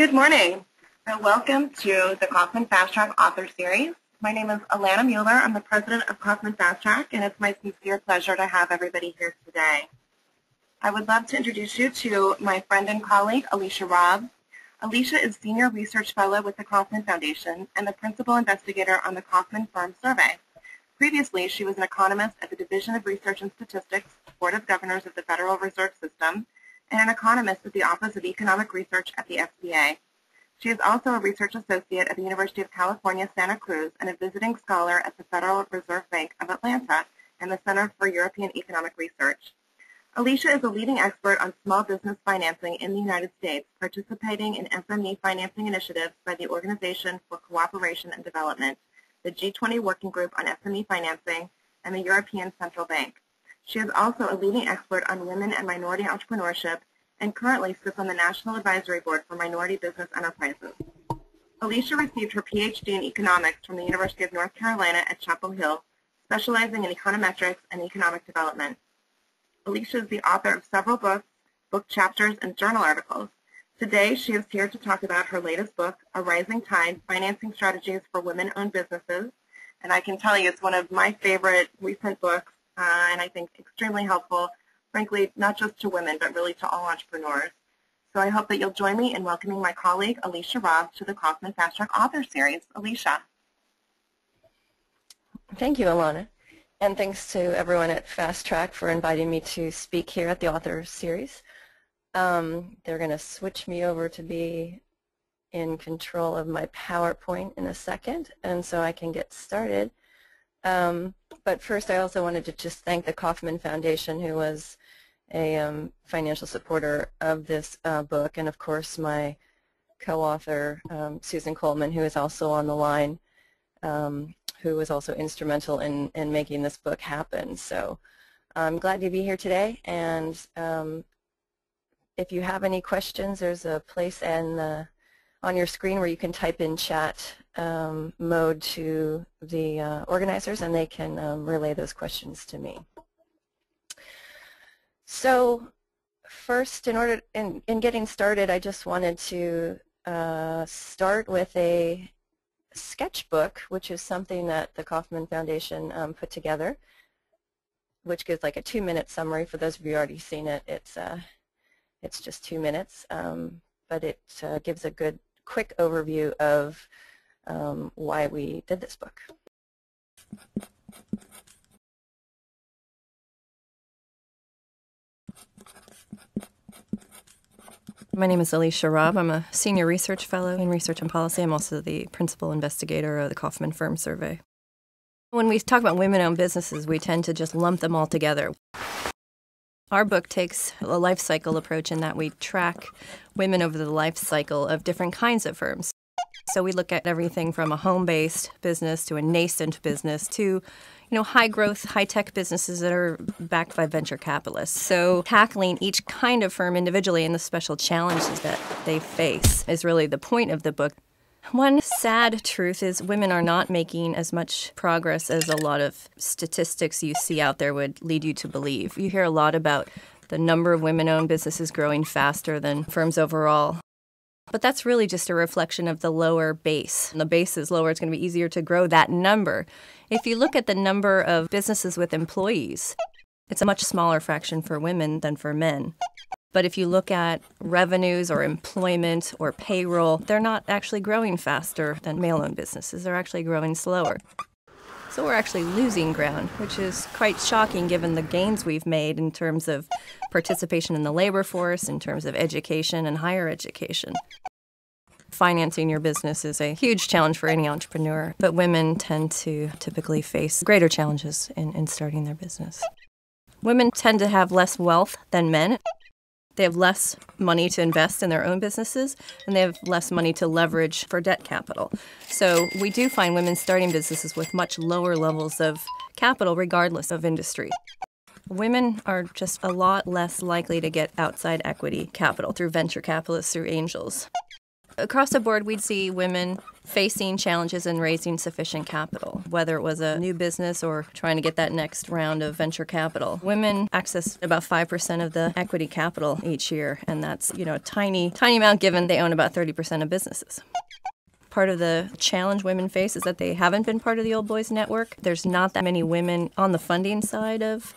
Good morning, and welcome to the Kauffman FastTrac Author Series. My name is Alana Mueller. I'm the president of Kauffman FastTrac, and it's my sincere pleasure to have everybody here today. I would love to introduce you to my friend and colleague, Alicia Robb. Alicia is Senior Research Fellow with the Kauffman Foundation and the Principal Investigator on the Kauffman Firm Survey. Previously, she was an economist at the Division of Research and Statistics, Board of Governors of the Federal Reserve System, and an economist at the Office of Economic Research at the FCA. She is also a research associate at the University of California, Santa Cruz, and a visiting scholar at the Federal Reserve Bank of Atlanta and the Center for European Economic Research. Alicia is a leading expert on small business financing in the United States, participating in SME financing initiatives by the Organization for Cooperation and Development, the G20 Working Group on SME Financing, and the European Central Bank. She is also a leading expert on women and minority entrepreneurship and currently sits on the National Advisory Board for Minority Business Enterprises. Alicia received her PhD in economics from the University of North Carolina at Chapel Hill, specializing in econometrics and economic development. Alicia is the author of several books, book chapters, and journal articles. Today, she is here to talk about her latest book, A Rising Tide, Financing Strategies for Women-Owned Businesses. And I can tell you it's one of my favorite recent books, and I think extremely helpful, frankly, not just to women, but really to all entrepreneurs. So I hope that you'll join me in welcoming my colleague, Alicia Robb, to the Kauffman FastTrac Author Series. Alicia. Thank you, Alana. And thanks to everyone at FastTrac for inviting me to speak here at the Author Series. They're going to switch me over to be in control of my PowerPoint in a second, and so I can get started. But first, I also wanted to just thank the Kauffman Foundation, who was a financial supporter of this book, and of course my co-author, Susan Coleman, who is also on the line, who was also instrumental in making this book happen. So I'm glad to be here today, and if you have any questions, there's a place on your screen where you can type in chat mode to the organizers, and they can relay those questions to me. So first, in getting started, I just wanted to start with a sketchbook, which is something that the Kauffman Foundation put together, which gives like a 2-minute summary. For those of you who already seen it, it's just 2 minutes, but it gives a good quick overview of why we did this book. My name is Alicia Robb. I'm a senior research fellow in research and policy. I'm also the principal investigator of the Kauffman Firm Survey. When we talk about women-owned businesses, we tend to just lump them all together. Our book takes a life cycle approach in that we track women over the life cycle of different kinds of firms. So we look at everything from a home-based business to a nascent business to high-growth, high-tech businesses that are backed by venture capitalists. So tackling each kind of firm individually and the special challenges that they face is really the point of the book. One sad truth is women are not making as much progress as a lot of statistics you see out there would lead you to believe. You hear a lot about the number of women-owned businesses growing faster than firms overall. But that's really just a reflection of the lower base. When the base is lower, it's going to be easier to grow that number. If you look at the number of businesses with employees, it's a much smaller fraction for women than for men. But if you look at revenues or employment or payroll, they're not actually growing faster than male-owned businesses. They're actually growing slower. So we're actually losing ground, which is quite shocking given the gains we've made in terms of participation in the labor force, in terms of education and higher education. Financing your business is a huge challenge for any entrepreneur, but women tend to typically face greater challenges in starting their business. Women tend to have less wealth than men. They have less money to invest in their own businesses, and they have less money to leverage for debt capital. So we do find women starting businesses with much lower levels of capital regardless of industry. Women are just a lot less likely to get outside equity capital through venture capitalists, through angels. Across the board, we'd see women facing challenges in raising sufficient capital, whether it was a new business or trying to get that next round of venture capital. Women access about 5% of the equity capital each year, and that's, a tiny amount given they own about 30% of businesses. Part of the challenge women face is that they haven't been part of the Old Boys Network. There's not that many women on the funding side of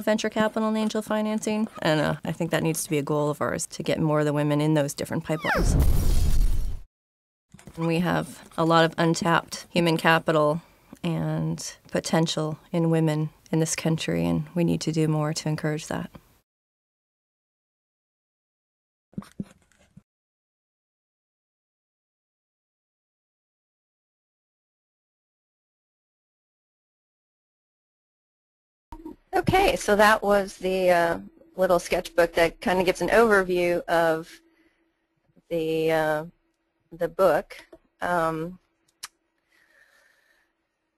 venture capital and angel financing, and I think that needs to be a goal of ours, to get more of the women in those different pipelines. We have a lot of untapped human capital and potential in women in this country, and we need to do more to encourage that. Okay, so that was the little sketchbook that kind of gives an overview of the book.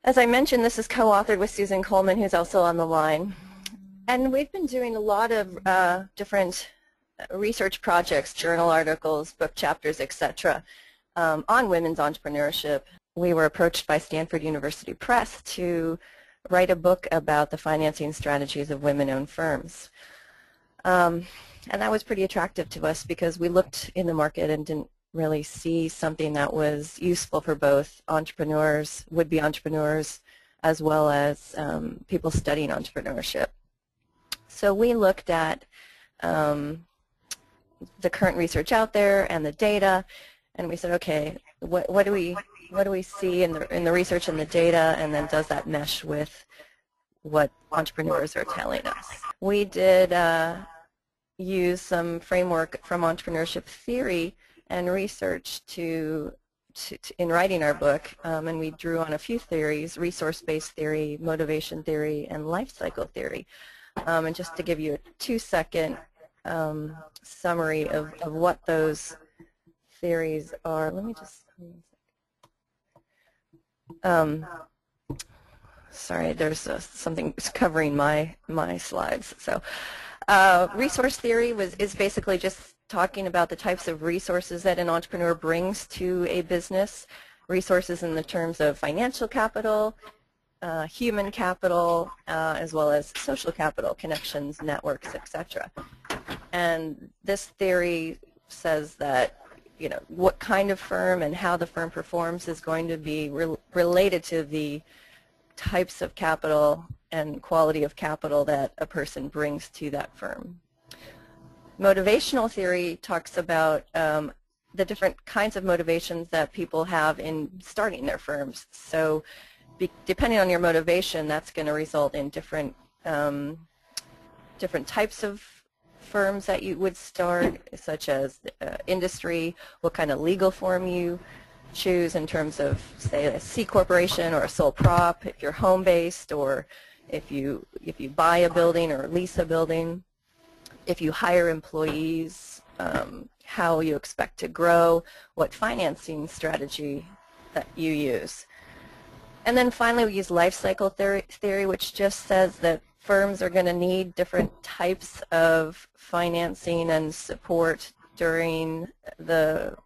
As I mentioned, this is co-authored with Susan Coleman, who's also on the line. And we've been doing a lot of different research projects, journal articles, book chapters, etc., on women's entrepreneurship. We were approached by Stanford University Press to write a book about the financing strategies of women-owned firms. And that was pretty attractive to us because we looked in the market and didn't really see something that was useful for both entrepreneurs, would-be entrepreneurs, as well as people studying entrepreneurship. So we looked at the current research out there and the data, and we said, okay, what do we see in the research and the data, and then does that mesh with what entrepreneurs are telling us? We did use some framework from entrepreneurship theory and research in writing our book, and we drew on a few theories: resource-based theory, motivation theory, and life cycle theory. And just to give you a 2-second summary of what those theories are, let me just. Sorry, there's something covering my slides. So, resource theory is basically just talking about the types of resources that an entrepreneur brings to a business. Resources in the terms of financial capital, human capital, as well as social capital, connections, networks, etc. And this theory says that what kind of firm and how the firm performs is going to be related to the types of capital and quality of capital that a person brings to that firm. Motivational theory talks about the different kinds of motivations that people have in starting their firms. So depending on your motivation, that's going to result in different types of firms that you would start, such as industry, what kind of legal form you choose in terms of, say, a C corporation or a sole prop, if you're home-based, or if you buy a building or lease a building, if you hire employees, how you expect to grow, what financing strategy that you use. And then finally we use life cycle theory, which just says that firms are going to need different types of financing and support during the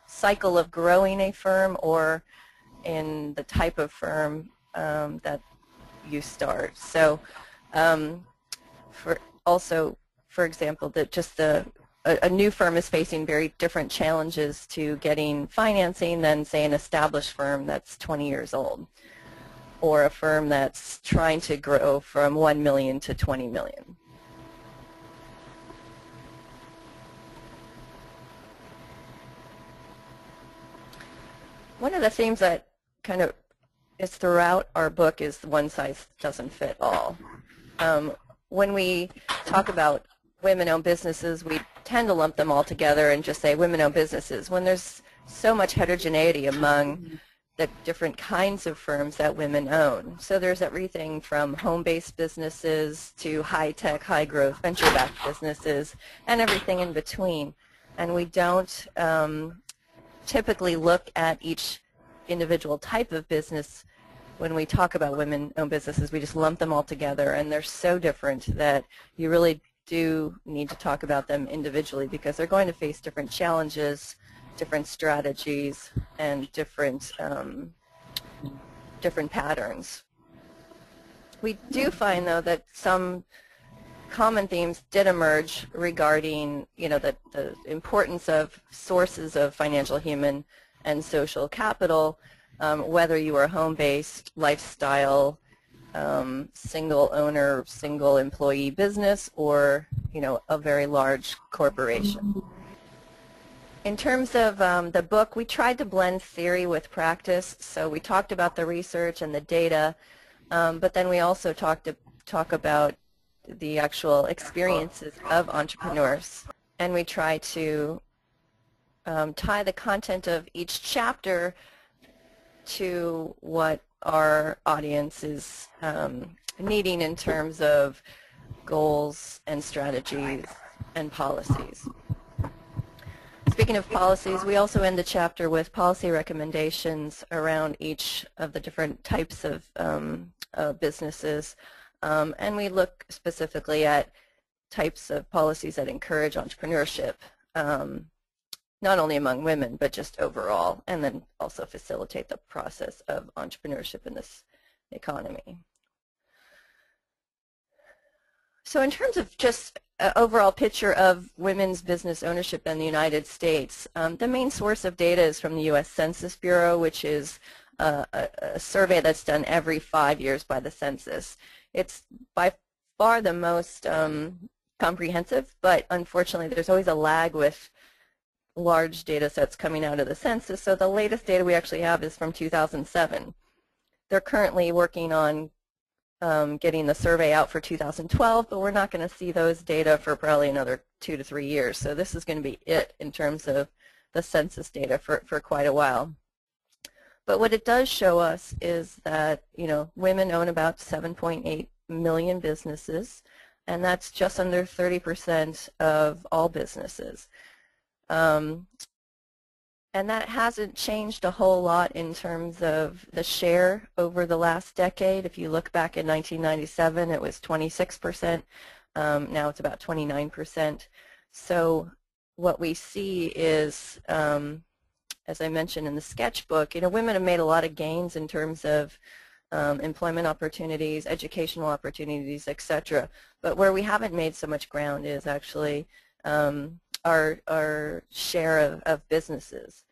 cycle of growing a firm, or in the type of firm that you start. So for example, that just a new firm is facing very different challenges to getting financing than, say, an established firm that's 20 years old, or a firm that's trying to grow from 1 million to 20 million. One of the themes that kind of is throughout our book is one size doesn't fit all. When we talk about women-owned businesses, we tend to lump them all together and just say women-owned businesses, when there's so much heterogeneity among the different kinds of firms that women own. So there's everything from home-based businesses to high-tech, high-growth, venture-backed businesses, and everything in between. And we don't typically look at each individual type of business when we talk about women-owned businesses. We just lump them all together, and they're so different that you really do need to talk about them individually, because they're going to face different challenges different strategies and different patterns. We do find, though, that some common themes did emerge regarding, the importance of sources of financial, human, and social capital, whether you are home-based, lifestyle, single owner, single employee business, or, a very large corporation. In terms of the book, we tried to blend theory with practice. So we talked about the research and the data, but then we also talk about the actual experiences of entrepreneurs. And we try to tie the content of each chapter to what our audience is needing in terms of goals and strategies and policies. Speaking of policies, we also end the chapter with policy recommendations around each of the different types of businesses, and we look specifically at types of policies that encourage entrepreneurship, not only among women, but just overall, and then also facilitate the process of entrepreneurship in this economy. So in terms of just an overall picture of women's business ownership in the United States, the main source of data is from the U.S. Census Bureau, which is a survey that's done every 5 years by the census. It's by far the most comprehensive, but unfortunately there's always a lag with large data sets coming out of the census. So the latest data we actually have is from 2007. They're currently working on getting the survey out for 2012, but we're not going to see those data for probably another 2 to 3 years. So this is going to be it in terms of the census data for quite a while. But what it does show us is that, women own about 7.8 million businesses, and that's just under 30% of all businesses. And that hasn't changed a whole lot in terms of the share over the last decade. If you look back in 1997, it was 26%. Now it's about 29%. So what we see is, as I mentioned in the sketchbook, women have made a lot of gains in terms of employment opportunities, educational opportunities, etc. But where we haven't made so much ground is actually our share of businesses.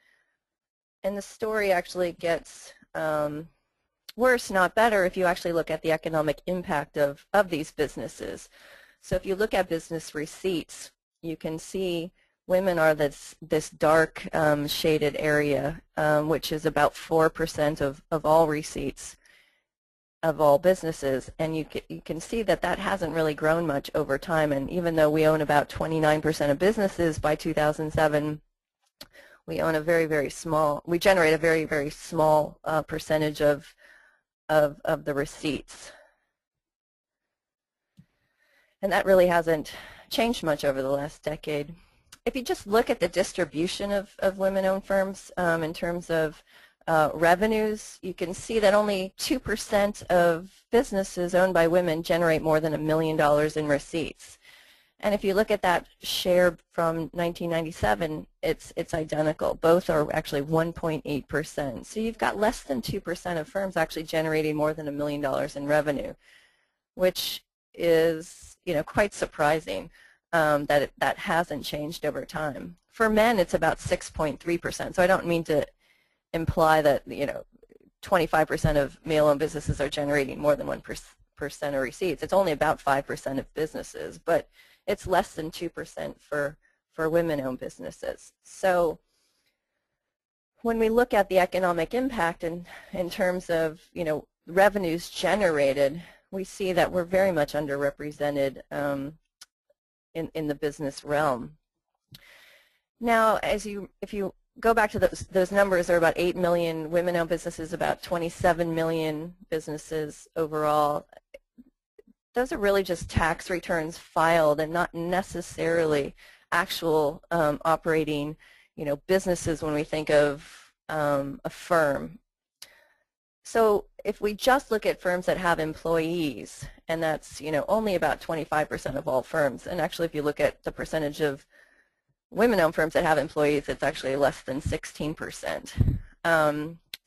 And the story actually gets worse, not better, if you actually look at the economic impact of these businesses. So if you look at business receipts, you can see women are this dark shaded area, which is about 4% of all receipts of all businesses, and you can see that hasn't really grown much over time. And even though we own about 29% of businesses by 2007, we own we generate a very, very small percentage of the receipts. And that really hasn't changed much over the last decade. If you just look at the distribution of women-owned firms in terms of revenues, you can see that only 2% of businesses owned by women generate more than $1 million in receipts. And if you look at that share from 1997, it's identical. Both are actually 1.8%. So you've got less than 2% of firms actually generating more than $1 million in revenue, which is quite surprising that hasn't changed over time. For men, it's about 6.3%. So I don't mean to imply that 25% of male-owned businesses are generating more than 1% of receipts. It's only about 5% of businesses, but it's less than 2% for women-owned businesses. So when we look at the economic impact in terms of revenues generated, we see that we're very much underrepresented in the business realm. Now, if you go back to those numbers, there are about 8 million women-owned businesses, about 27 million businesses overall. Those are really just tax returns filed and not necessarily actual operating, businesses when we think of a firm. So if we just look at firms that have employees, and that's only about 25% of all firms, and actually if you look at the percentage of women-owned firms that have employees, it's actually less than 16%.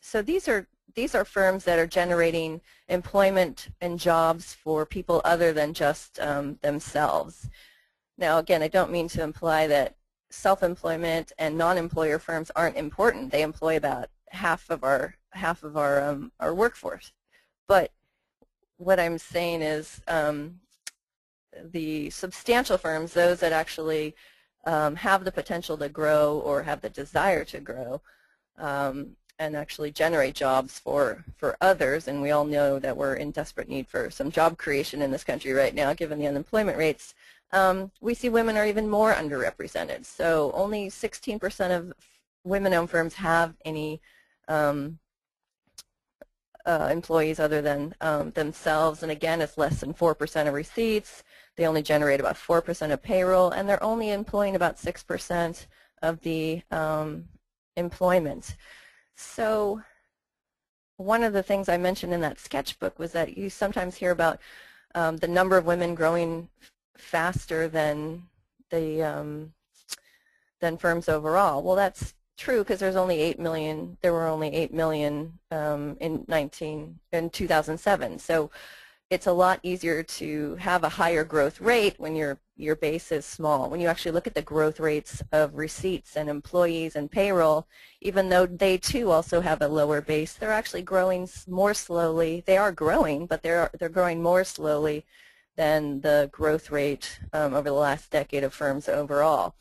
So these are firms that are generating employment and jobs for people other than just themselves. Now, again, I don't mean to imply that self-employment and non-employer firms aren't important. They employ about half of our workforce. But what I'm saying is the substantial firms, those that actually have the potential to grow or have the desire to grow and actually generate jobs for others, and we all know that we're in desperate need for some job creation in this country right now given the unemployment rates, we see women are even more underrepresented. So only 16% of women-owned firms have any employees other than themselves, and again, it's less than 4% of receipts. They only generate about 4% of payroll, and they're only employing about 6% of the employment. So one of the things I mentioned in that sketchbook was that you sometimes hear about the number of women growing faster than the than firms overall. Well, that's true because there's only 8 million. There were only 8 million in 2007. So it's a lot easier to have a higher growth rate when your base is small. When you actually look at the growth rates of receipts and employees and payroll, even though they too also have a lower base, they're actually growing more slowly. They are growing, but they're growing more slowly than the growth rate over the last decade of firms overall,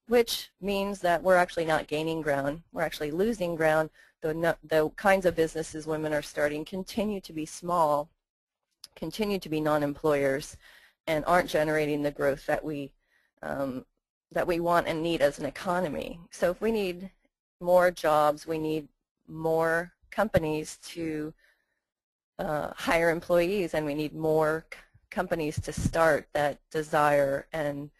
which means that we're actually not gaining ground. We're actually losing ground. The kinds of businesses women are starting continue to be small, continue to be non-employers, and aren't generating the growth that we want and need as an economy. So if we need more jobs, we need more companies to hire employees, and we need more companies to start that desire and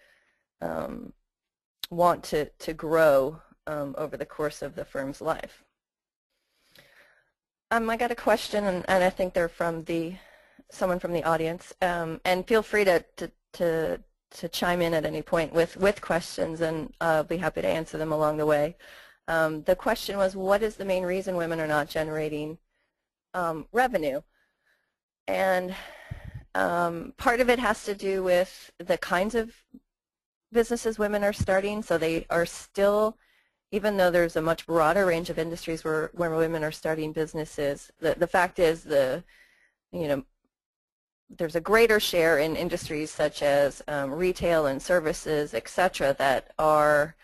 want to grow over the course of the firm's life. I got a question, and I think they're from someone from the audience, and feel free to chime in at any point with questions, and I'll be happy to answer them along the way. The question was, what is the main reason women are not generating revenue? And part of it has to do with the kinds of businesses women are starting. So they are still, even though there's a much broader range of industries where women are starting businesses, the fact is there's a greater share in industries such as retail and services, etc., that are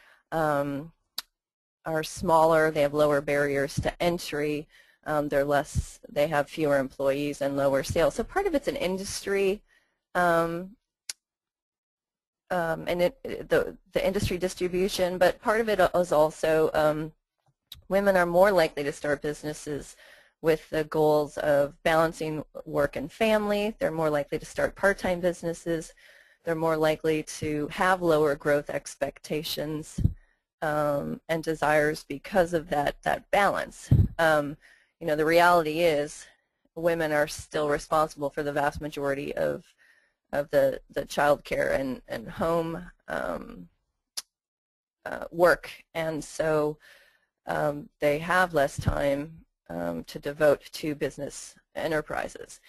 smaller. They have lower barriers to entry. They have fewer employees and lower sales. So part of it's an industry, and the industry distribution, but part of it is also women are more likely to start businesses with the goals of balancing work and family. They're more likely to start part-time businesses. They're more likely to have lower growth expectations and desires because of that balance. The reality is women are still responsible for the vast majority of the child care and home work, and so they have less time to devote to business enterprises.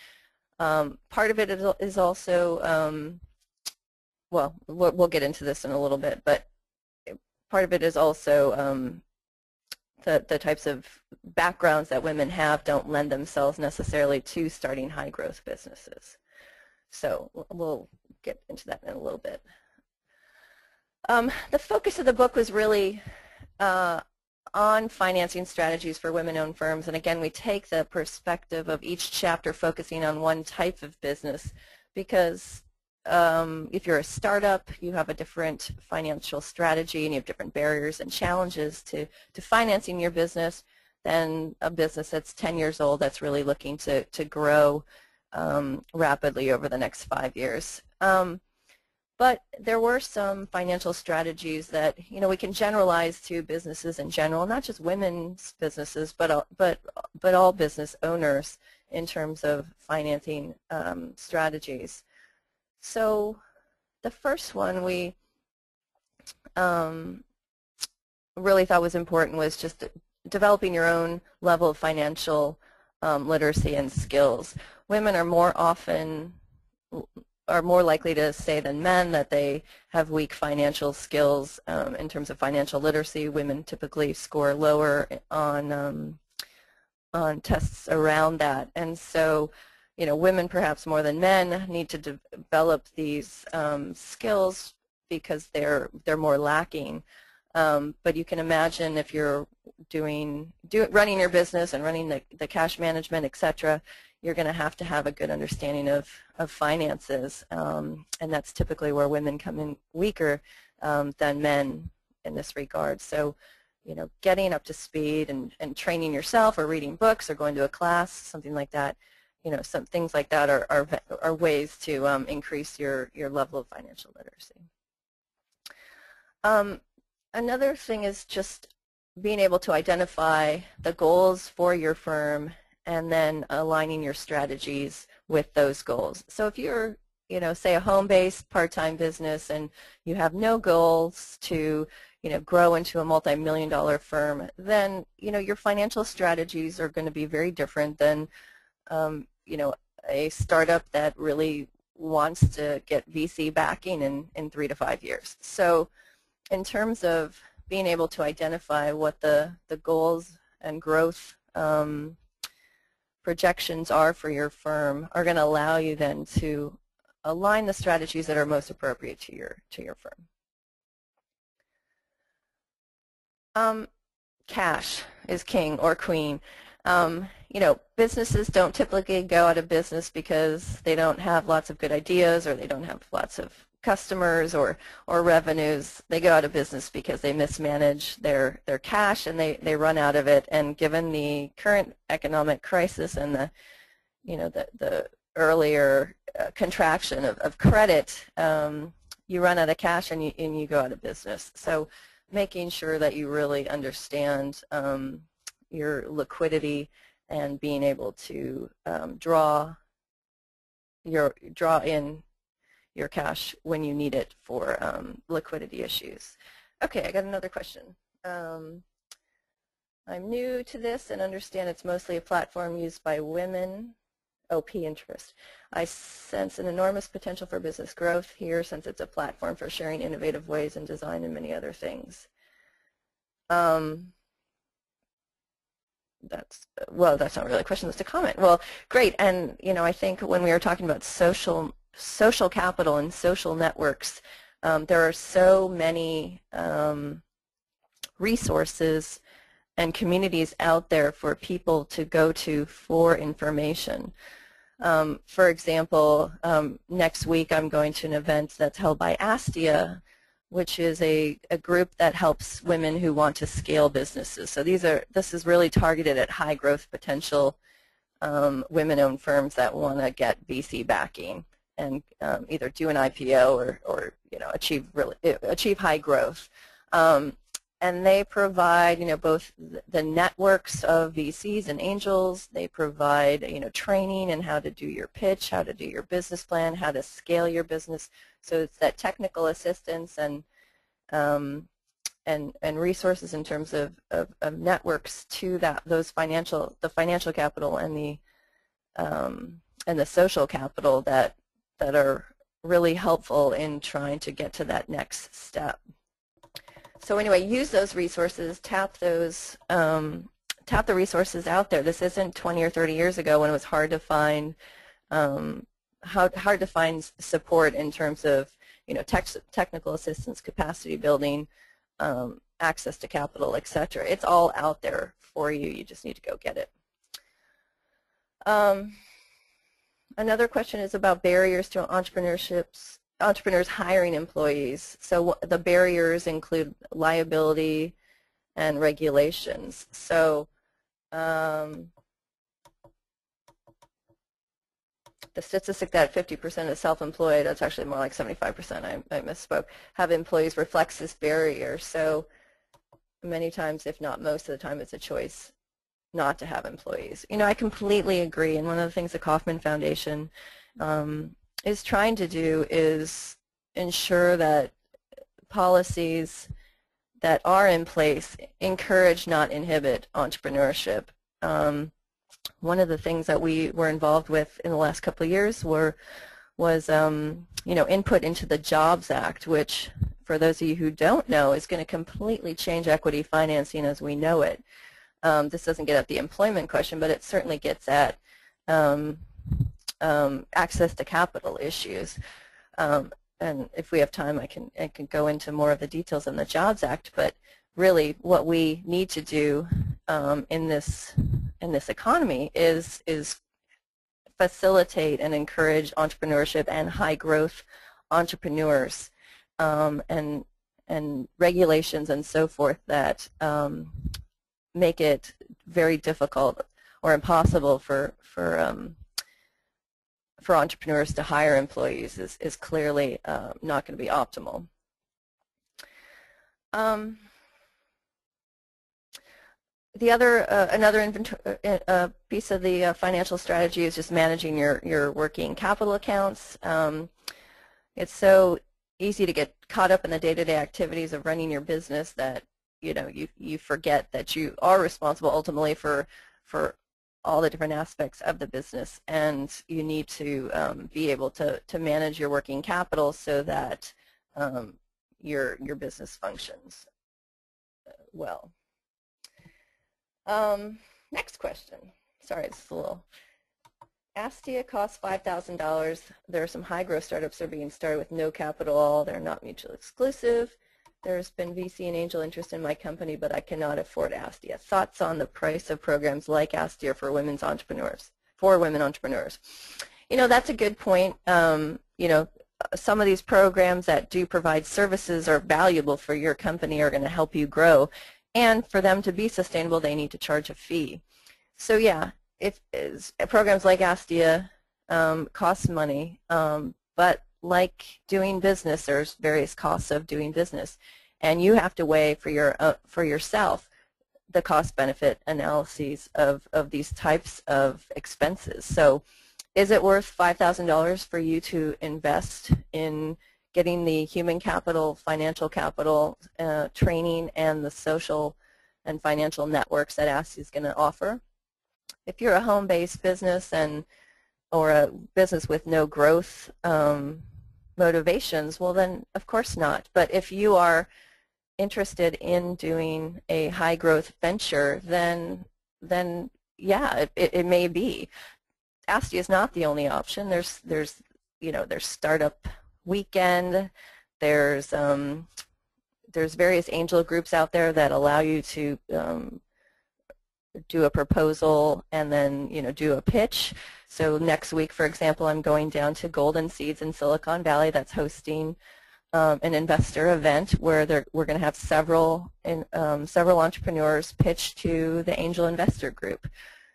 Part of it is also, well, we'll get into this in a little bit, but part of it is also the types of backgrounds that women have don't lend themselves necessarily to starting high growth businesses. So we'll get into that in a little bit. The focus of the book was really on financing strategies for women-owned firms, and again we take the perspective of each chapter focusing on one type of business, because if you're a startup, you have a different financial strategy and you have different barriers and challenges to financing your business than a business that's 10 years old that's really looking to grow rapidly over the next 5 years. But there were some financial strategies that we can generalize to businesses in general, not just women's businesses, but all business owners in terms of financing strategies. So the first one we really thought was important was just developing your own level of financial literacy and skills. Women are more likely to say than men that they have weak financial skills in terms of financial literacy. Women typically score lower on tests around that, and so women perhaps more than men need to develop these skills because they're more lacking. But you can imagine if you're running your business and running the cash management, etc., you're going to have a good understanding of finances, and that's typically where women come in weaker than men in this regard. So, getting up to speed and training yourself or reading books or going to a class, something like that, some things like that are ways to increase your level of financial literacy. Another thing is just being able to identify the goals for your firm and then aligning your strategies with those goals. So if you're, say a home-based part-time business and you have no goals to, grow into a multi-million-dollar firm, then, your financial strategies are going to be very different than, a startup that really wants to get VC backing in 3 to 5 years. So in terms of being able to identify what the goals and growth projections are for your firm are going to allow you then to align the strategies that are most appropriate to your firm. Cash is king or queen. Businesses don't typically go out of business because they don't have lots of good ideas or they don't have lots of customers or revenues. They go out of business because they mismanage their cash and they run out of it. And given the current economic crisis and the earlier contraction of credit, you run out of cash and you go out of business. So making sure that you really understand your liquidity and being able to draw in your cash when you need it for liquidity issues. Okay, I got another question. I'm new to this and understand it's mostly a platform used by women. OP interest. I sense an enormous potential for business growth here since it's a platform for sharing innovative ways in design and many other things. That's not really a question, that's a comment. Well, great, and I think when we were talking about social capital and social networks, there are so many resources and communities out there for people to go to for information. For example, next week I'm going to an event that's held by ASTIA, which is a group that helps women who want to scale businesses. So this is really targeted at high growth potential women-owned firms that want to get VC backing and either do an IPO or achieve high growth. And they provide both the networks of VCs and angels. They provide training in how to do your pitch, how to do your business plan, how to scale your business. So it's that technical assistance and resources in terms of networks to the financial capital and the social capital that are really helpful in trying to get to that next step. So anyway, use those resources, tap the resources out there. This isn't 20 or 30 years ago when it was hard to find support in terms of technical assistance, capacity building, access to capital, etc. It's all out there for you. You just need to go get it. Another question is about barriers to entrepreneurs hiring employees. So the barriers include liability and regulations. So the statistic that 50% of self-employed, that's actually more like 75%, I misspoke, have employees reflects this barrier. So many times, if not most of the time, it's a choice not to have employees. I completely agree, and one of the things the Kauffman Foundation is trying to do is ensure that policies that are in place encourage, not inhibit, entrepreneurship. One of the things that we were involved with in the last couple of years was input into the Jobs Act, which, for those of you who don't know, is going to completely change equity financing as we know it. This doesn't get at the employment question, but it certainly gets at access to capital issues. And if we have time, I can go into more of the details in the Jobs Act. But really, what we need to do in this economy is facilitate and encourage entrepreneurship and high growth entrepreneurs, and regulations and so forth that make it very difficult or impossible for entrepreneurs to hire employees is clearly not going to be optimal. The other another piece of the financial strategy is just managing your working capital accounts. It's so easy to get caught up in the day-to-day activities of running your business that you forget that you are responsible ultimately for all the different aspects of the business, and you need to be able to manage your working capital so that your business functions well. Next question. Sorry, it's a little. Astia costs $5,000. There are some high-growth startups that are being started with no capital. They're not mutually exclusive. There's been VC and angel interest in my company, but I cannot afford Astia. Thoughts on the price of programs like Astia for women entrepreneurs? That's a good point. Some of these programs that do provide services are valuable for your company, are going to help you grow. And for them to be sustainable, they need to charge a fee. So yeah, programs like Astia cost money, but like doing business, there's various costs of doing business, and you have to weigh for yourself the cost-benefit analyses of these types of expenses. So, is it worth $5,000 for you to invest in getting the human capital, financial capital, training, and the social and financial networks that Astia is going to offer? If you're a home-based business or a business with no growth motivations, well then of course not. But if you are interested in doing a high growth venture, then yeah, it may be. Astia is not the only option. There's Startup Weekend. There's various angel groups out there that allow you to do a proposal and then do a pitch. So next week, for example, I'm going down to Golden Seeds in Silicon Valley that's hosting an investor event where we're going to have several entrepreneurs pitch to the angel investor group.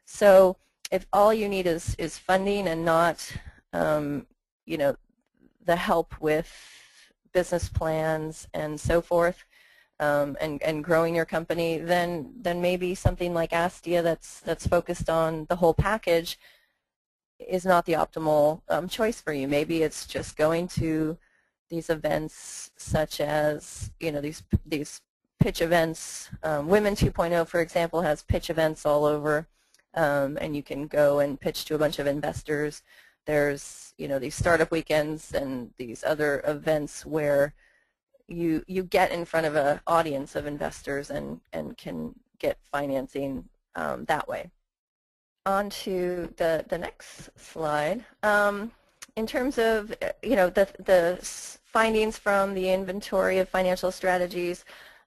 So if all you need is funding and not the help with business plans and so forth, and growing your company, then maybe something like Astia that's focused on the whole package is not the optimal choice for you. Maybe it's just going to these events such as these pitch events. Women 2.0, for example, has pitch events all over, and you can go and pitch to a bunch of investors. There's these startup weekends and these other events where you get in front of an audience of investors and can get financing that way. On to the next slide. In terms of the findings from the inventory of financial strategies,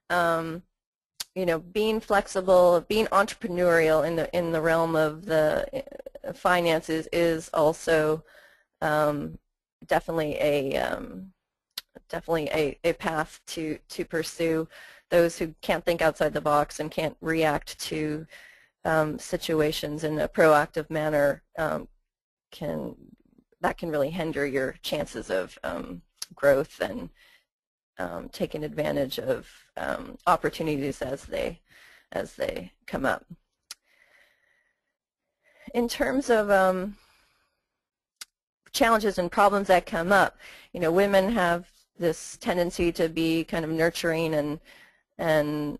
being flexible, being entrepreneurial in the realm of the finances is also definitely a path to pursue. Those who can't think outside the box and can't react to situations in a proactive manner can really hinder your chances of growth and taking advantage of opportunities as they come up. In terms of challenges and problems that come up, women have this tendency to be kind of nurturing and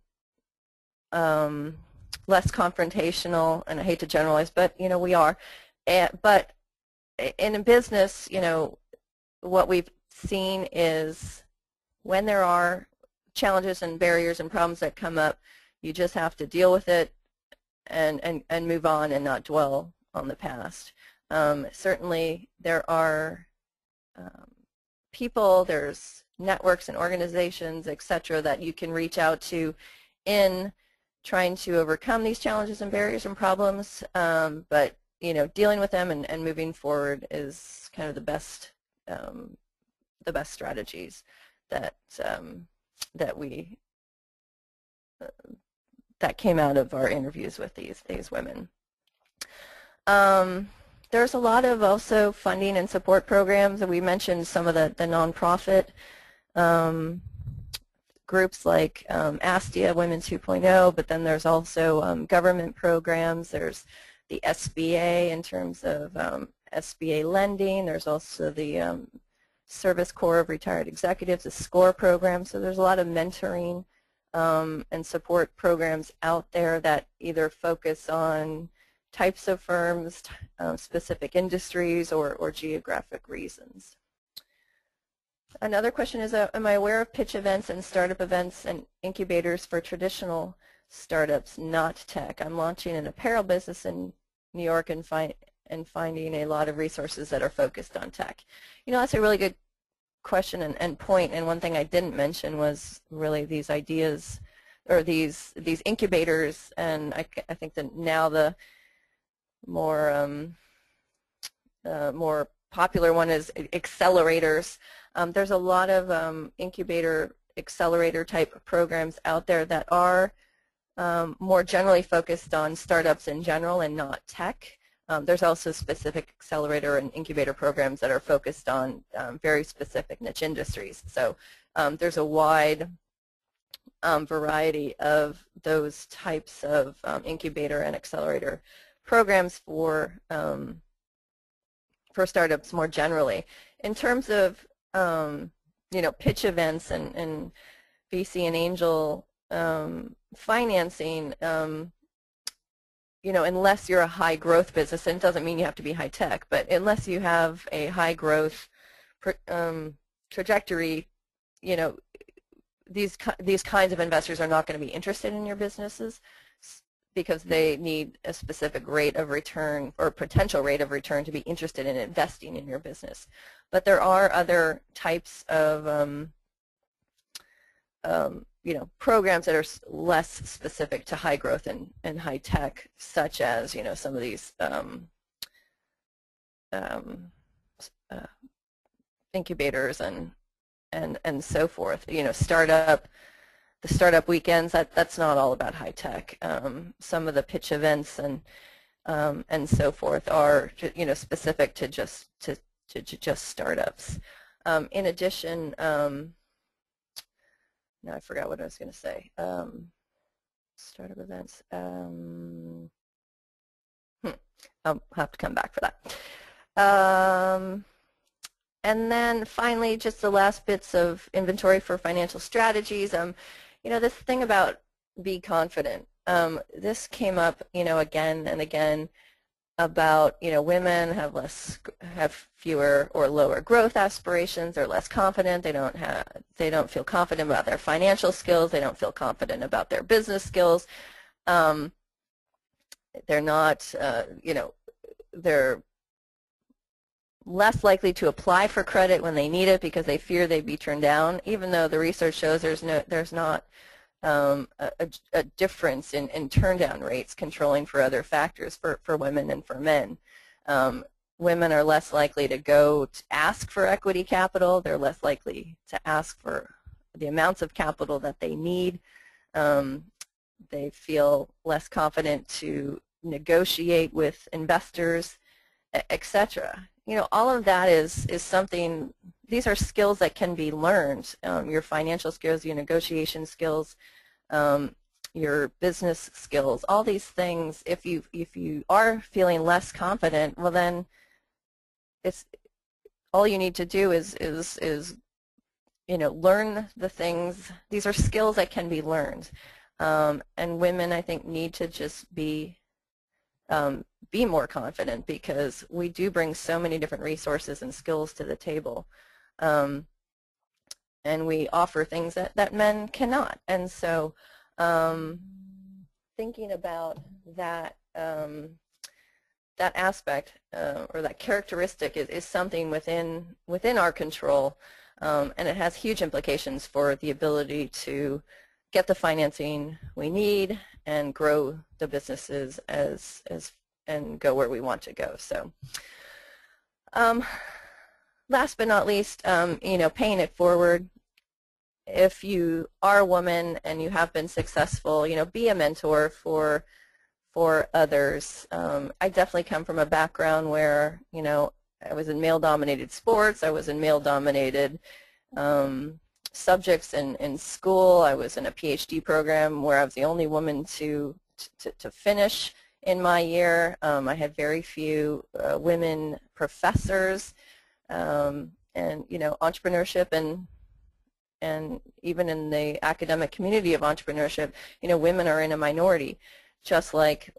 less confrontational, and I hate to generalize, but we are. But in a business, what we've seen is when there are challenges and barriers and problems that come up, you just have to deal with it and move on and not dwell on the past. Certainly there are people, there's networks and organizations, etc., that you can reach out to in trying to overcome these challenges and barriers and problems, but dealing with them and moving forward is kind of the best strategies that that came out of our interviews with these women. There's a lot of also funding and support programs, and we mentioned some of the nonprofit groups like ASTIA, Women 2.0, but then there's also government programs. There's the SBA in terms of SBA lending. There's also the Service Corps of Retired Executives, the SCORE program. So there's a lot of mentoring and support programs out there that either focus on types of firms, specific industries, or geographic reasons. Another question is, am I aware of pitch events and startup events and incubators for traditional startups, not tech? I'm launching an apparel business in New York and finding a lot of resources that are focused on tech. That's a really good question and point, and one thing I didn't mention was really these ideas or these incubators, and I think that now the more popular one is accelerators. There's a lot of incubator accelerator type programs out there that are more generally focused on startups in general and not tech. There's also specific accelerator and incubator programs that are focused on very specific niche industries. So there's a wide variety of those types of incubator and accelerator programs for startups more generally. In terms of pitch events and VC and angel financing, unless you're a high growth business, and it doesn't mean you have to be high tech, but unless you have a high growth trajectory, these kinds of investors are not going to be interested in your businesses because they need a specific rate of return or potential rate of return to be interested in investing in your business. But there are other types of programs that are less specific to high growth and high tech, such as some of these incubators and so forth. The startup weekends, that's not all about high tech. Some of the pitch events and so forth are specific to just startups. In addition, now I forgot what I was going to say. Startup events. I'll have to come back for that. And then finally, just the last bits of inventory for financial strategies. This thing about be confident. This came up, again and again about, women have fewer or lower growth aspirations. They're less confident. They don't feel confident about their financial skills. They don't feel confident about their business skills. They're not, they're less likely to apply for credit when they need it because they fear they'd be turned down, even though the research shows there's not a difference in turn down rates controlling for other factors for women and for men. Women are less likely to go to ask for equity capital. They're less likely to ask for the amounts of capital that they need. They feel less confident to negotiate with investors, etc. All of that is something, these are skills that can be learned. Your financial skills, your negotiation skills, your business skills, all these things, if you are feeling less confident, well then all you need to do is learn the things. These are skills that can be learned. And women, I think, need to just be more confident, because we do bring so many different resources and skills to the table. And we offer things that men cannot. And so thinking about that that aspect or that characteristic is something within our control, and it has huge implications for the ability to get the financing we need and grow the businesses and go where we want to go. So last but not least, paying it forward. If you are a woman and you have been successful, be a mentor for others. I definitely come from a background where, I was in male-dominated sports. I was in male-dominated subjects in school. I was in a PhD program where I was the only woman to finish in my year. I had very few women professors, and entrepreneurship and even in the academic community of entrepreneurship, women are in a minority, just like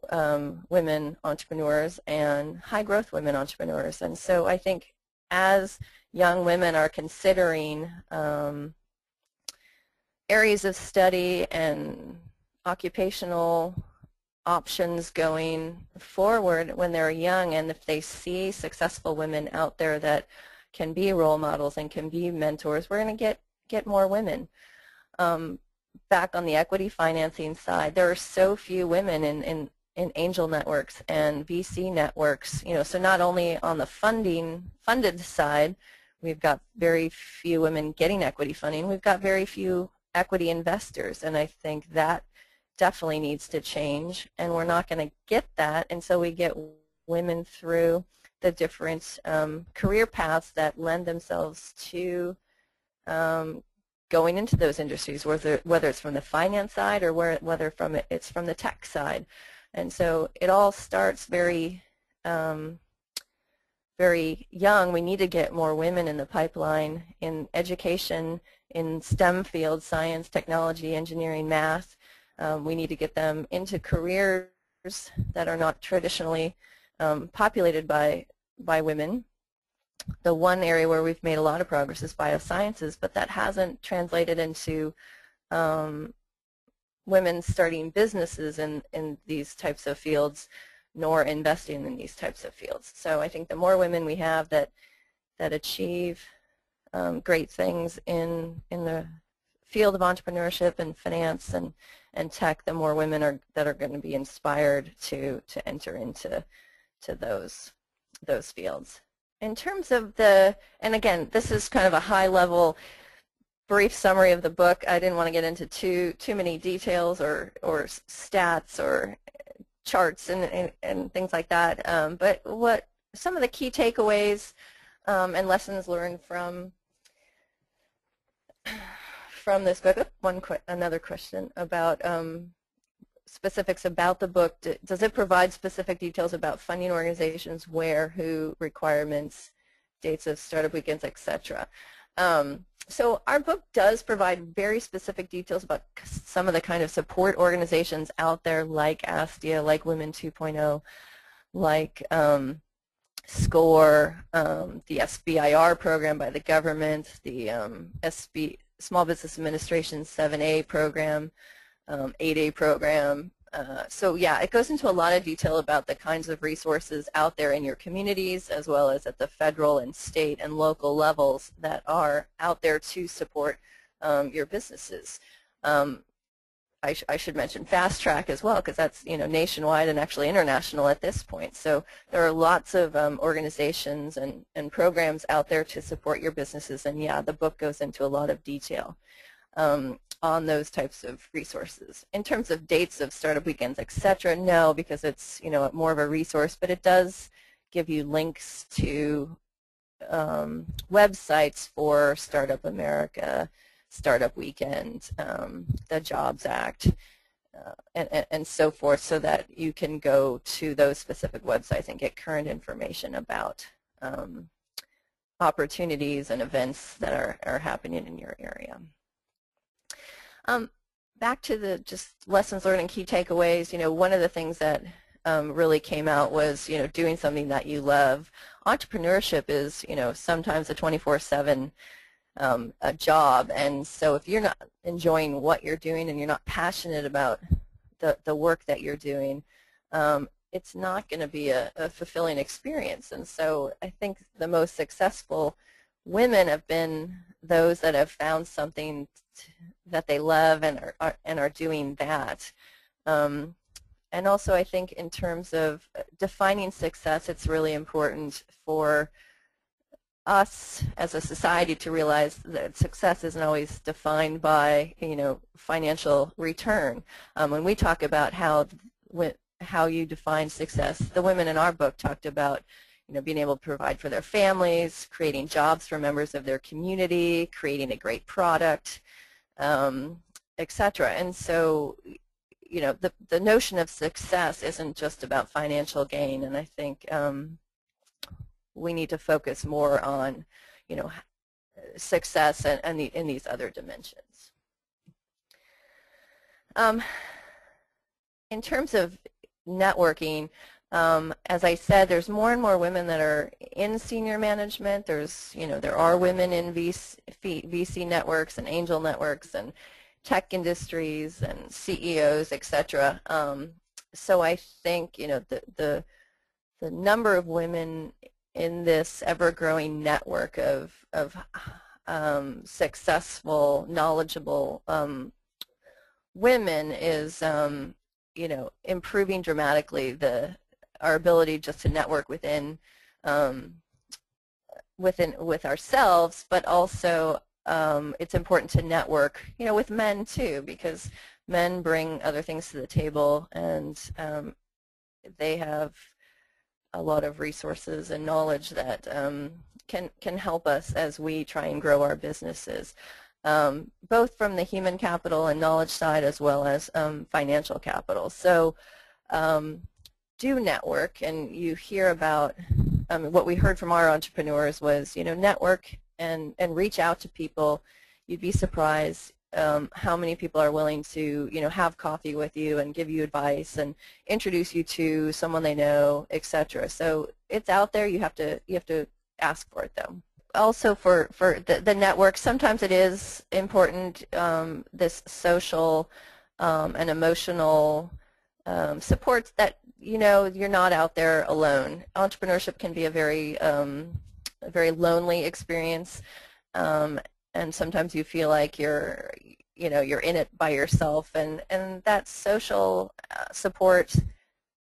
women entrepreneurs and high-growth women entrepreneurs. And so I think as young women are considering areas of study and occupational options going forward when they're young, and if they see successful women out there that can be role models and can be mentors, we're going to get more women. Back on the equity financing side, there are so few women in angel networks and VC networks. So not only on the funded side, we've got very few women getting equity funding, we've got very few equity investors, and I think that definitely needs to change, and we're not going to get that until we get women through the different career paths that lend themselves to going into those industries, whether it's from the finance side or whether it's from the tech side. And so it all starts very very young. We need to get more women in the pipeline in education, in STEM fields, science, technology, engineering, math. We need to get them into careers that are not traditionally populated by women. The one area where we've made a lot of progress is biosciences, but that hasn't translated into women starting businesses in these types of fields, nor investing in these types of fields. So I think the more women we have that achieve great things in the field of entrepreneurship and finance and tech, the more women that are going to be inspired to enter into those fields. In terms of and again, this is kind of a high-level, brief summary of the book. I didn't want to get into too many details or stats or charts and things like that. But what some of the key takeaways and lessons learned from this book. Another question about specifics about the book. Does it provide specific details about funding organizations, where, who, requirements, dates of startup weekends, etc.? So our book does provide very specific details about some of the kind of support organizations out there, like ASTIA, like Women 2.0, like SCORE, the SBIR program by the government, the Small Business Administration 7A program, 8A program. So yeah, it goes into a lot of detail about the kinds of resources out there in your communities, as well as at the federal and state and local levels that are out there to support your businesses. I should mention FastTrac as well, because that's nationwide and actually international at this point. So there are lots of organizations and programs out there to support your businesses, and yeah, the book goes into a lot of detail on those types of resources. In terms of dates of startup weekends, etc., no, because it's more of a resource, but it does give you links to websites for Startup America, Startup Weekend, the Jobs Act, and so forth, so that you can go to those specific websites and get current information about opportunities and events that are happening in your area. Back to the just lessons learned and key takeaways, one of the things that really came out was, doing something that you love. Entrepreneurship is, sometimes a 24/7 a job, and so if you're not enjoying what you're doing and you're not passionate about the work that you're doing, it's not going to be a fulfilling experience. And so I think the most successful women have been those that have found something that they love and are doing that. And also I think in terms of defining success, it's really important for us as a society to realize that success isn't always defined by, financial return. When we talk about how you define success, the women in our book talked about, being able to provide for their families, creating jobs for members of their community, creating a great product, etc. And so, the notion of success isn't just about financial gain, and I think we need to focus more on, success and in these other dimensions. In terms of networking, as I said, there's more and more women that are in senior management. There are women in VC networks and angel networks and tech industries and CEOs, etc. So I think, the number of women in this ever-growing network of successful, knowledgeable women is, improving dramatically our ability just to network with ourselves, but also it's important to network, with men too, because men bring other things to the table, and they have a lot of resources and knowledge that can help us as we try and grow our businesses, both from the human capital and knowledge side as well as financial capital. So do network, and you hear about what we heard from our entrepreneurs was, network and reach out to people. You'd be surprised how many people are willing to, have coffee with you and give you advice and introduce you to someone they know, etc. So it's out there. You have to ask for it, though. Also, for the network, sometimes it is important, this social and emotional support that, you're not out there alone. Entrepreneurship can be a very lonely experience. And sometimes you feel like you're in it by yourself, and that social support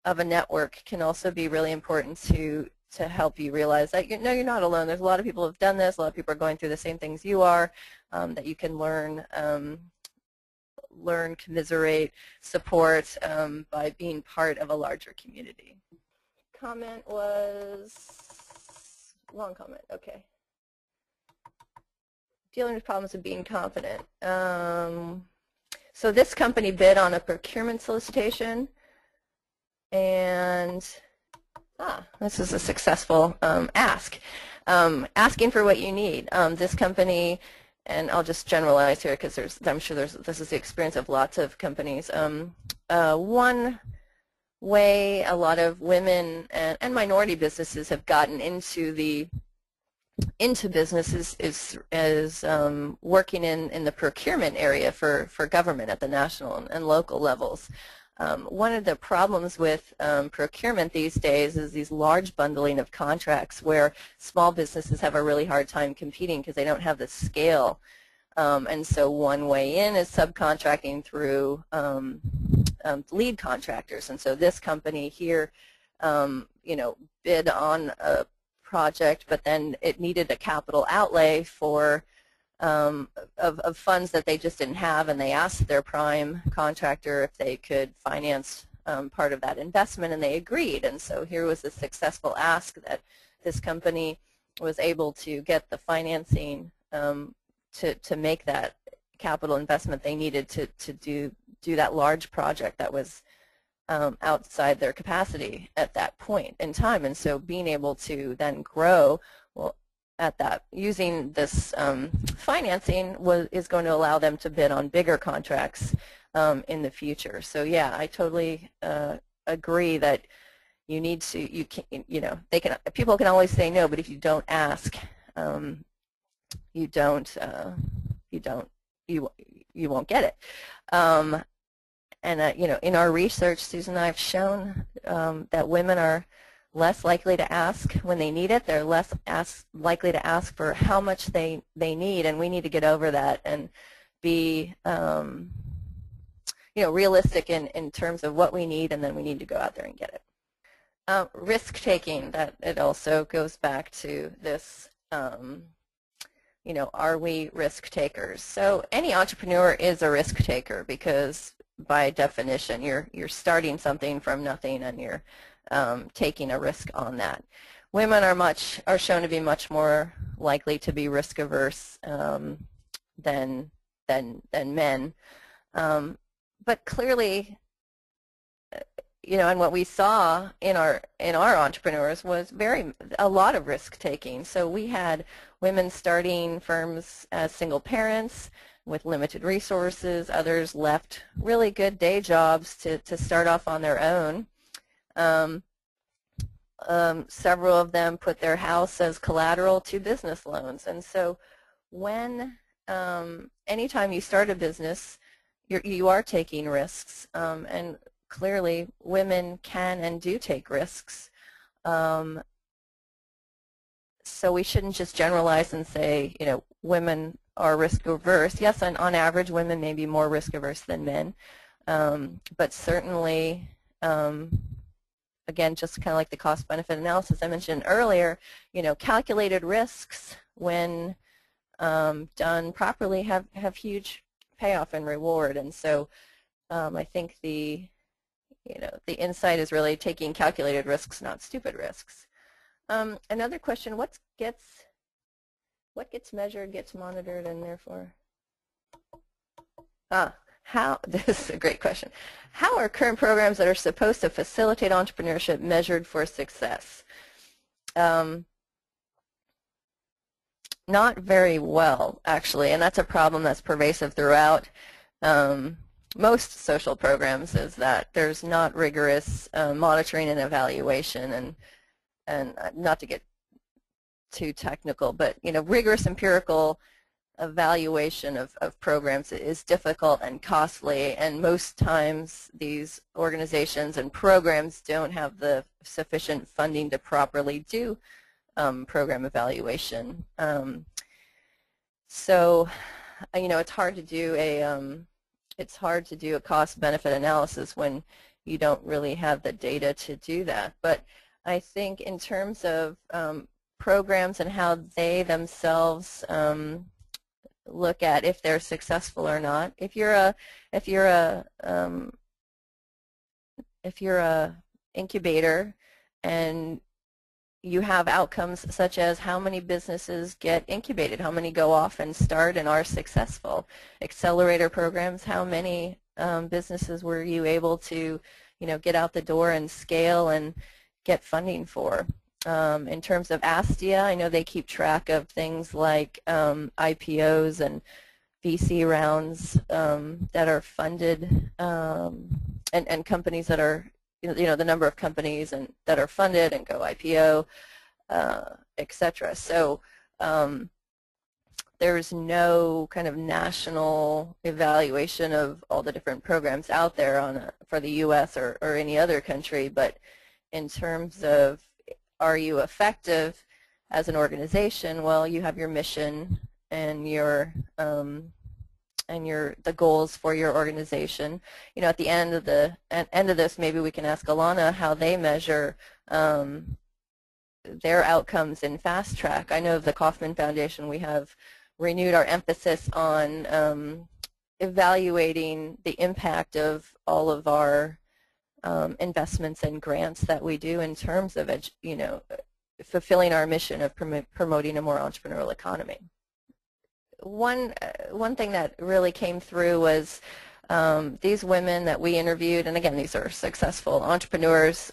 of a network can also be really important to help you realize that you're not alone. There's a lot of people who have done this. A lot of people are going through the same things you are, that you can learn, commiserate, support by being part of a larger community. Comment was long comment. Okay. Dealing with problems of being confident. So this company bid on a procurement solicitation, and this is a successful ask. Asking for what you need. This company, and I'll just generalize here because I'm sure this is the experience of lots of companies. One way a lot of women and minority businesses have gotten into businesses is working in the procurement area for government at the national and local levels. One of the problems with procurement these days is these large bundling of contracts where small businesses have a really hard time competing because they don't have the scale. And so one way in is subcontracting through lead contractors. And so this company here, bid on a project, but then it needed a capital outlay for of funds that they just didn't have, and they asked their prime contractor if they could finance part of that investment, and they agreed. And so here was a successful ask that this company was able to get the financing to make that capital investment they needed to do that large project that was outside their capacity at that point in time. And so being able to then grow, well, at that. Using this financing is going to allow them to bid on bigger contracts in the future. So yeah, I totally agree that you need to, people can always say no, but if you don't ask, you won't get it. In our research, Susan and I have shown that women are less likely to ask when they need it. They're less likely to ask for how much they need, and we need to get over that and be realistic in terms of what we need, and then we need to go out there and get it. Risk-taking, that it also goes back to this, are we risk takers? So any entrepreneur is a risk taker because by definition you're starting something from nothing and you're taking a risk on that. Women are shown to be much more likely to be risk averse than men. But clearly, and what we saw in our entrepreneurs was a lot of risk taking. So we had women starting firms as single parents with limited resources. Others left really good day jobs to start off on their own. Several of them put their house as collateral to business loans. And so anytime you start a business, you are taking risks, and clearly women can and do take risks. So we shouldn't just generalize and say, women are risk averse. Yes, on average, women may be more risk averse than men, but certainly, again, just kind of like the cost-benefit analysis I mentioned earlier, calculated risks, when done properly, have huge payoff and reward. And so I think the insight is really taking calculated risks, not stupid risks. Another question: what gets measured gets monitored, and therefore, this is a great question. How are current programs that are supposed to facilitate entrepreneurship measured for success? Not very well, actually, and that's a problem that's pervasive throughout most social programs, is that there's not rigorous monitoring and evaluation, and not to get too technical, but rigorous empirical evaluation of programs is difficult and costly, and most times these organizations and programs don't have the sufficient funding to properly do program evaluation. So it's hard to do a cost-benefit analysis when you don't really have the data to do that. But I think in terms of programs and how they themselves look at if they're successful or not, if you're a incubator and you have outcomes such as how many businesses get incubated, how many go off and start and are successful. Accelerator programs, how many businesses were you able to get out the door and scale and get funding for? In terms of ASTIA, I know they keep track of things like IPOs and VC rounds that are funded, and companies that are, the number of companies that are funded and go IPO, etc. So there's no kind of national evaluation of all the different programs out there for the U.S. or any other country, but in terms of are you effective as an organization, well, you have your mission and the goals for your organization. At the end of this, maybe we can ask Alana how they measure their outcomes in FastTrac. I know the Kauffman Foundation, we have renewed our emphasis on evaluating the impact of all of our investments and grants that we do in terms of fulfilling our mission of promoting a more entrepreneurial economy. One thing that really came through was these women that we interviewed, and again, these are successful entrepreneurs,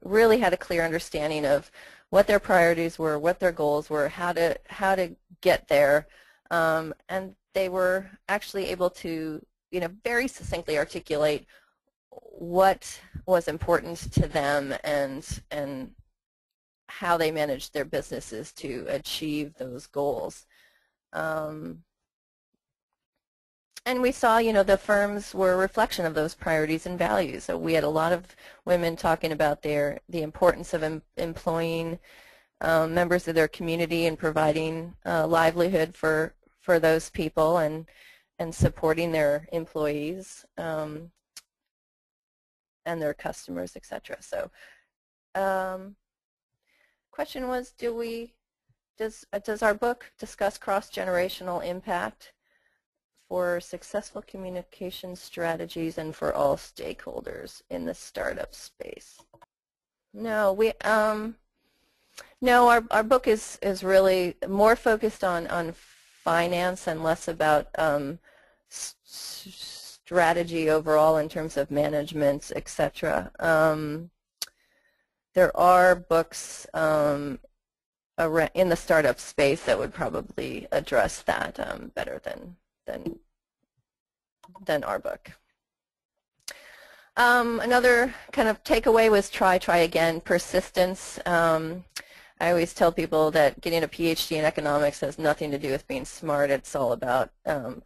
really had a clear understanding of what their priorities were, what their goals were, how to get there, and they were actually able to, very succinctly articulate what was important to them and how they managed their businesses to achieve those goals. And we saw, the firms were a reflection of those priorities and values. So we had a lot of women talking about the importance of employing members of their community and providing livelihood for those people and supporting their employees and their customers, etc. So, question was, does our book discuss cross-generational impact for successful communication strategies and for all stakeholders in the startup space? No, no, our book is really more focused on finance and less about strategy overall in terms of management, etc. There are books in the startup space that would probably address that better than our book. Another kind of takeaway was try again, persistence. I always tell people that getting a PhD in economics has nothing to do with being smart. It's all about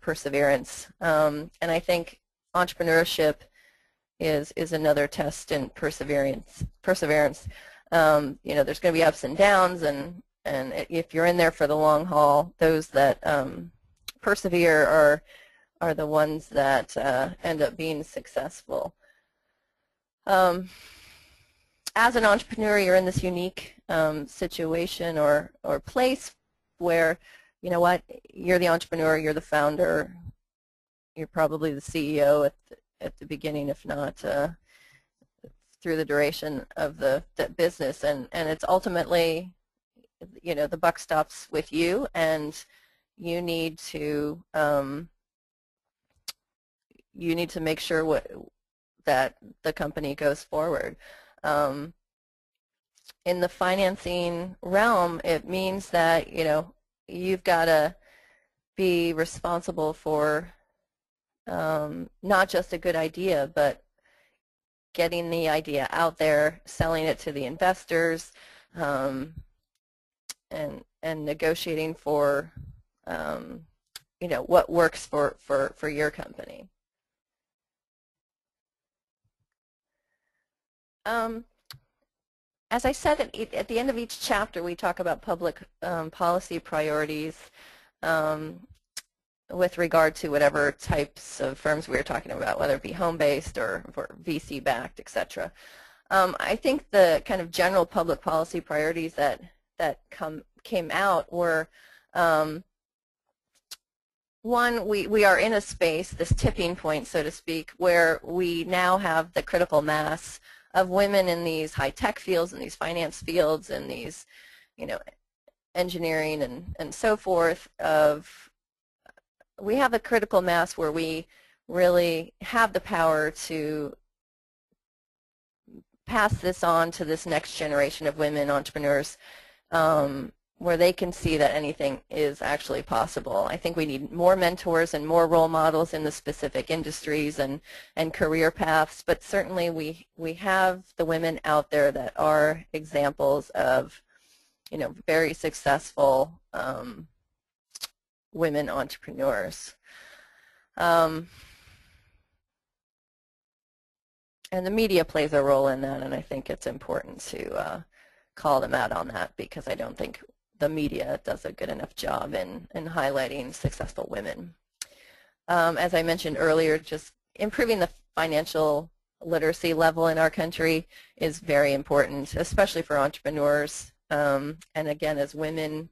perseverance. And I think entrepreneurship is another test in perseverance. There's going to be ups and downs, and if you're in there for the long haul, those that persevere are the ones that end up being successful. As an entrepreneur, you're in this unique situation or place where, you're the entrepreneur, you're the founder, you're probably the CEO at the beginning, if not through the duration of the business, and it's ultimately, the buck stops with you, and you need to make sure that the company goes forward. In the financing realm, it means that you've got to be responsible for not just a good idea, but getting the idea out there, selling it to the investors, and negotiating for what works for your company. As I said, at the end of each chapter, we talk about public policy priorities with regard to whatever types of firms we were talking about, whether it be home-based or VC-backed, etc. I think the kind of general public policy priorities that came out were, one, we are in a space, this tipping point, so to speak, where we now have the critical mass of women in these high-tech fields, in these finance fields, in these, engineering and so forth. We have a critical mass where we really have the power to pass this on to this next generation of women entrepreneurs, where they can see that anything is actually possible. I think we need more mentors and more role models in the specific industries and career paths, but certainly we have the women out there that are examples of, very successful women entrepreneurs. And the media plays a role in that, and I think it's important to call them out on that, because I don't think the media does a good enough job in highlighting successful women. As I mentioned earlier, just improving the financial literacy level in our country is very important, especially for entrepreneurs. And again, as women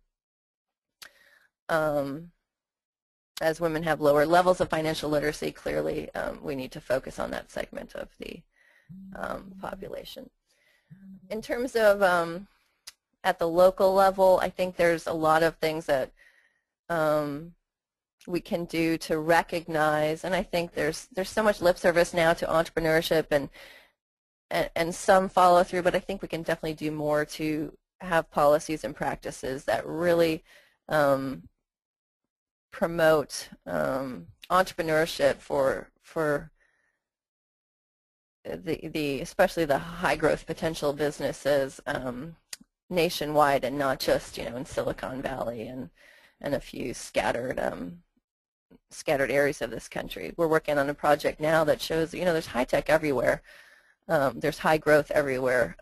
have lower levels of financial literacy, clearly we need to focus on that segment of the population. In terms of at the local level, I think there's a lot of things that we can do to recognize, and I think there's so much lip service now to entrepreneurship and some follow through, but I think we can definitely do more to have policies and practices that really promote entrepreneurship for especially the high growth potential businesses nationwide, and not just in Silicon Valley and a few scattered areas of this country. We're working on a project now that shows there's high tech everywhere, there's high growth everywhere,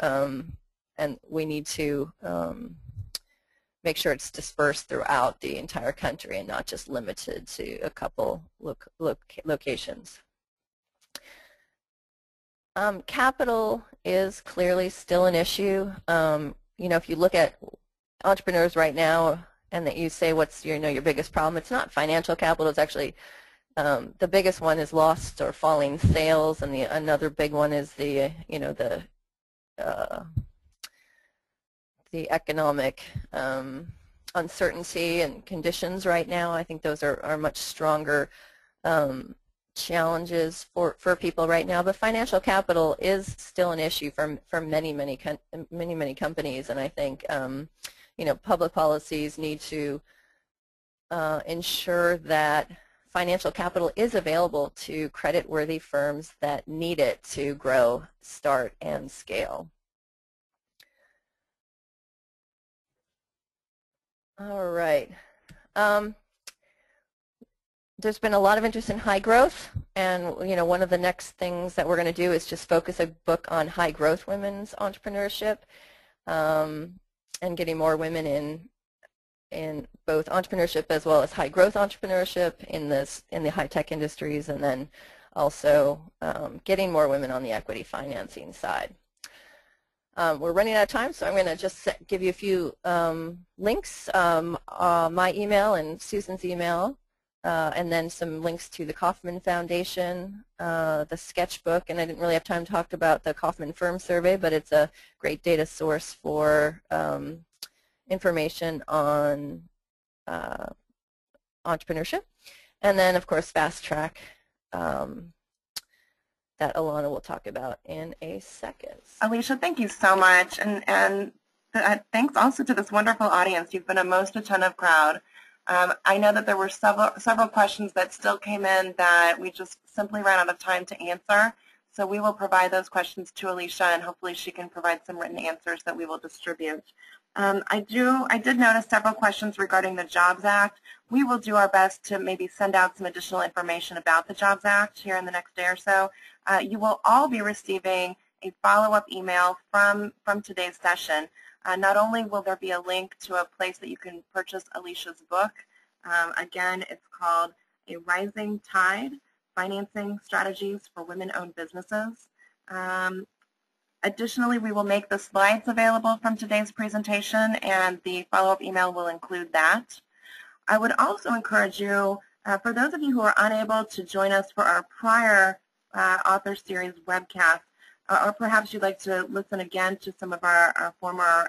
and we need to make sure it's dispersed throughout the entire country and not just limited to a couple locations. Capital is clearly still an issue. If you look at entrepreneurs right now and that you say what's your biggest problem, it's not financial capital. It's actually the biggest one is lost or falling sales, and another big one is the economic uncertainty and conditions right now. I think those are much stronger challenges for people right now. But financial capital is still an issue for many companies, and I think public policies need to ensure that financial capital is available to credit-worthy firms that need it to grow, start, and scale. All right. There's been a lot of interest in high growth, and one of the next things that we're going to do is just focus a book on high growth women's entrepreneurship, and getting more women in both entrepreneurship as well as high growth entrepreneurship in the high tech industries, and then also getting more women on the equity financing side. We're running out of time, so I'm going to just give you a few links, my email and Susan's email, and then some links to the Kauffman Foundation, the sketchbook, and I didn't really have time to talk about the Kauffman Firm Survey, but it's a great data source for information on entrepreneurship. And then, of course, FastTrac, that Alana will talk about in a second. Alicia, thank you so much, and thanks also to this wonderful audience. You've been a most attentive crowd. I know that there were several questions that still came in that we just simply ran out of time to answer, so we will provide those questions to Alicia, and hopefully she can provide some written answers that we will distribute. I did notice several questions regarding the Jobs Act. We will do our best to maybe send out some additional information about the Jobs Act here in the next day or so. You will all be receiving a follow-up email from today's session. Not only will there be a link to a place that you can purchase Alicia's book. Again, it's called A Rising Tide, Financing Strategies for Women-Owned Businesses. Additionally, we will make the slides available from today's presentation, and the follow-up email will include that. I would also encourage you, for those of you who are unable to join us for our prior author series webcast, or perhaps you'd like to listen again to some of our former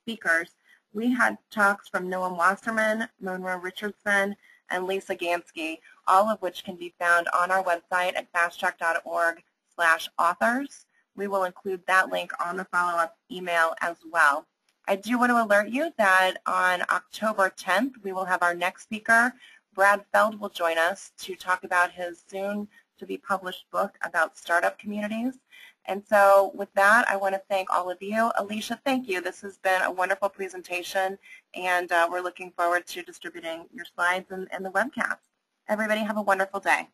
speakers, we had talks from Noam Wasserman, Monroe Richardson, and Lisa Gansky, all of which can be found on our website at fasttrac.org/authors. We will include that link on the follow-up email as well. I do want to alert you that on October 10th, we will have our next speaker. Brad Feld will join us to talk about his soon-to-be-published book about startup communities. And so with that, I want to thank all of you. Alicia, thank you. This has been a wonderful presentation, and we're looking forward to distributing your slides and the webcast. Everybody have a wonderful day.